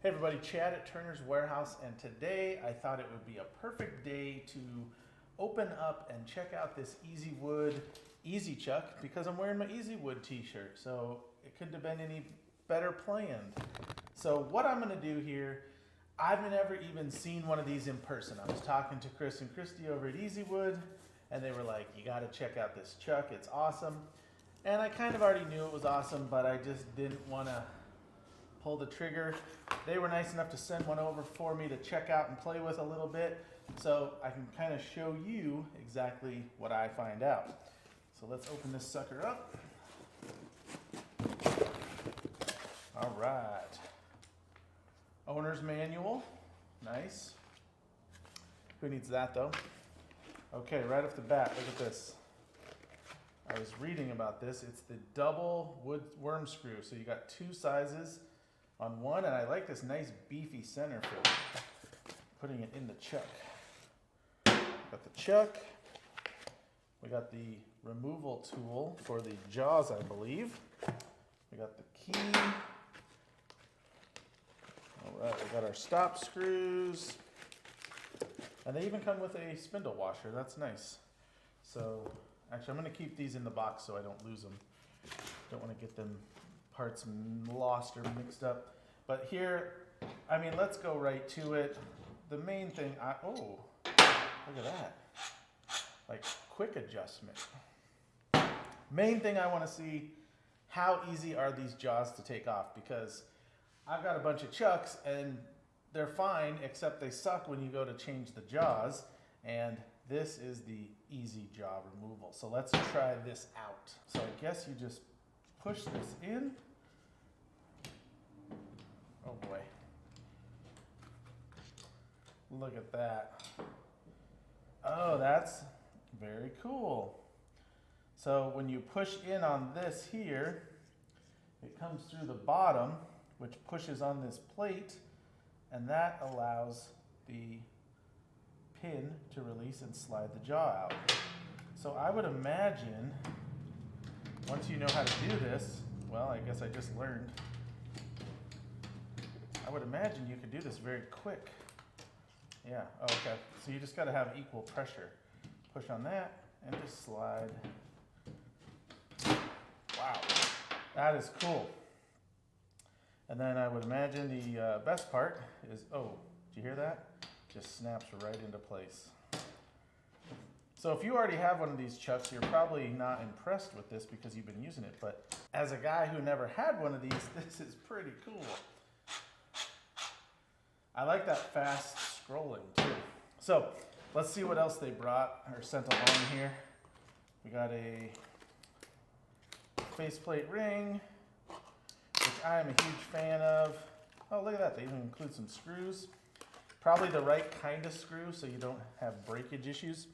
Hey everybody, Chad at Turner's Warehouse, and today I thought it would be a perfect day to open up and check out this Easywood Easy Chuck because I'm wearing my Easywood t-shirt, so it couldn't have been any better planned. So what I'm going to do here, I've never even seen one of these in person. I was talking to Chris and Christy over at Easywood, and they were like, you got to check out this Chuck, it's awesome. And I kind of already knew it was awesome, but I just didn't want to pull the trigger. They were nice enough to send one over for me to check out and play with a little bit, so I can kind of show you exactly what I find out. So let's open this sucker up. All right. Owner's manual. Nice. Who needs that though? Okay, right off the bat, look at this. I was reading about this. It's the double wood worm screw. So you got two sizes on one, and I like this nice beefy center for putting it in the chuck. Got the chuck. We got the removal tool for the jaws, I believe. We got the key. All right, we got our stop screws. And they even come with a spindle washer. That's nice. So actually, I'm going to keep these in the box so I don't lose them. Don't want to get them parts lost or mixed up. But here, I mean, let's go right to it. The main thing, oh, look at that. Like, quick adjustment. Main thing I want to see, how easy are these jaws to take off? Because I've got a bunch of Chucks and they're fine, except they suck when you go to change the jaws. And this is the easy jaw removal. So let's try this out. So I guess you just push this in. Oh boy. Look at that. Oh, that's very cool. So when you push in on this here, it comes through the bottom, which pushes on this plate, and that allows the pin to release and slide the jaw out. So I would imagine, once you know how to do this, well, I guess I just learned, I would imagine you could do this very quick. Yeah, oh, okay. So you just gotta have equal pressure. Push on that and just slide. Wow, that is cool. And then I would imagine the best part is, oh, did you hear that? Just snaps right into place. So if you already have one of these Chucks, you're probably not impressed with this because you've been using it, but as a guy who never had one of these, this is pretty cool. I like that fast scrolling too. So let's see what else they brought or sent along here. We got a faceplate ring, which I am a huge fan of. Oh, look at that, they even include some screws. Probably the right kind of screw so you don't have breakage issues.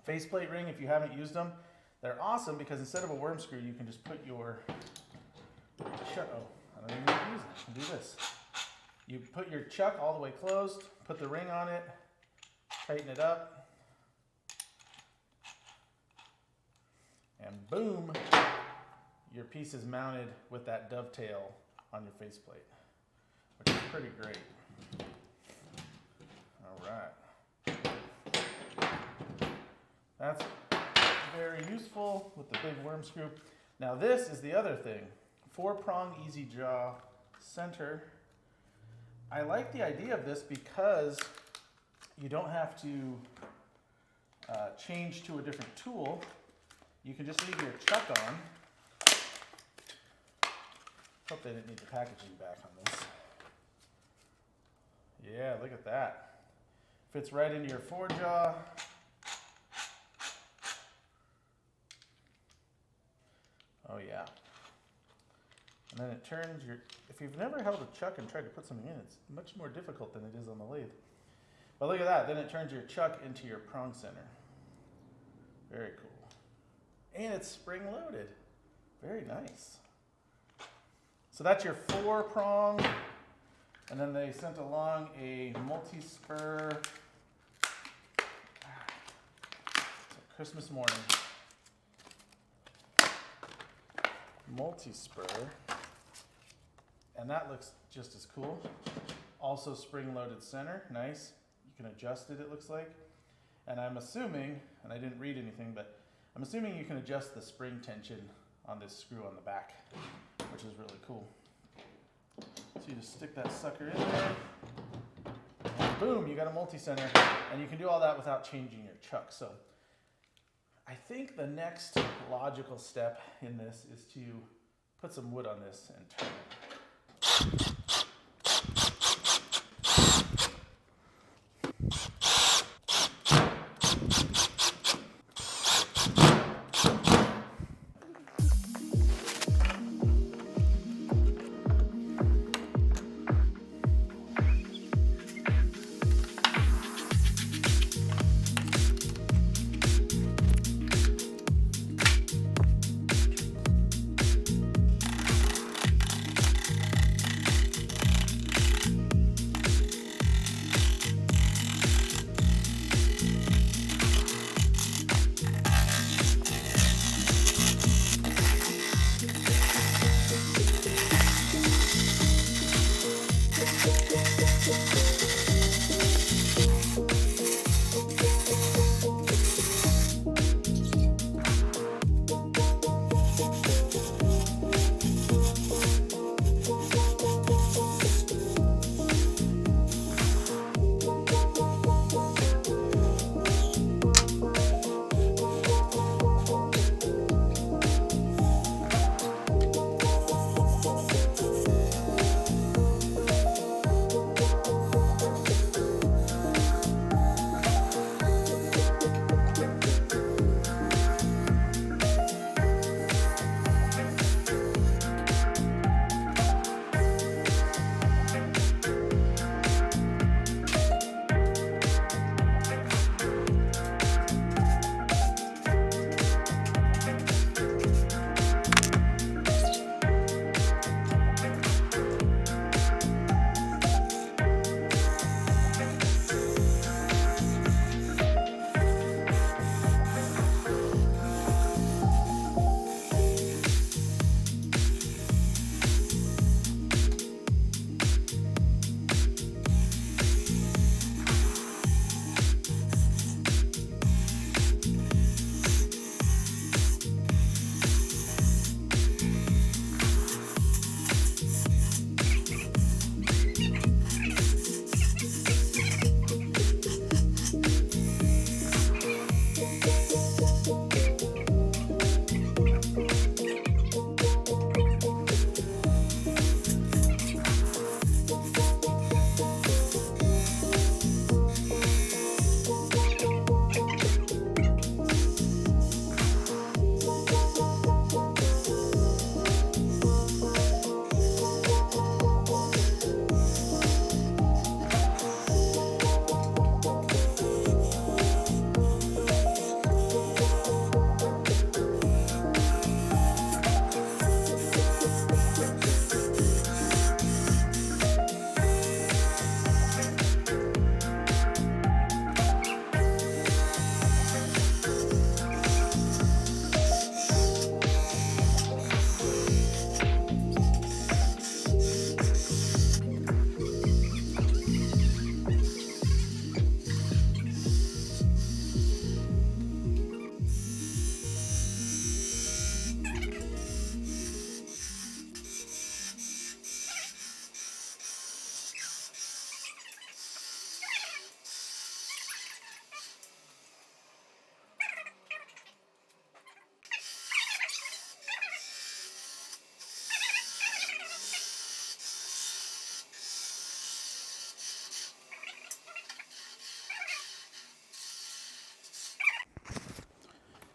Faceplate ring, if you haven't used them, they're awesome because instead of a worm screw, you can just put your chuck, oh, I don't even need to use it, you can do this. You put your chuck all the way closed, put the ring on it, tighten it up, and boom, your piece is mounted with that dovetail on your faceplate, which is pretty great. All right. That's very useful with the big worm screw. Now this is the other thing. 4-prong easy jaw center. I like the idea of this because you don't have to change to a different tool. You can just leave your chuck on. Hope they didn't need the packaging back on this. Yeah, look at that. Fits right into your forejaw. Oh yeah. And then it turns your, if you've never held a chuck and tried to put something in, it's much more difficult than it is on the lathe. But look at that, then it turns your chuck into your prong center. Very cool. And it's spring loaded. Very nice. So that's your 4-prong. And then they sent along a multi-spur. It's a Christmas morning. Multi-spur. And that looks just as cool. Also spring-loaded center, nice. You can adjust it, it looks like. And I'm assuming, and I didn't read anything, but I'm assuming you can adjust the spring tension on this screw on the back, which is really cool. So you just stick that sucker in there, and boom, you got a multi-center, and you can do all that without changing your chuck. So I think the next logical step in this is to put some wood on this and turn it.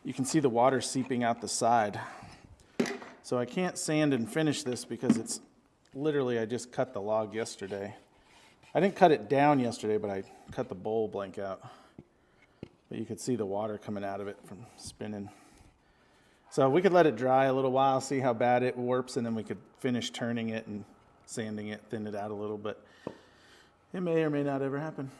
You can see the water seeping out the side. So I can't sand and finish this because it's literally, I just cut the log yesterday. I didn't cut it down yesterday, but I cut the bowl blank out. But you could see the water coming out of it from spinning. So we could let it dry a little while, see how bad it warps, and then we could finish turning it and sanding it, thin it out a little, but it may or may not ever happen.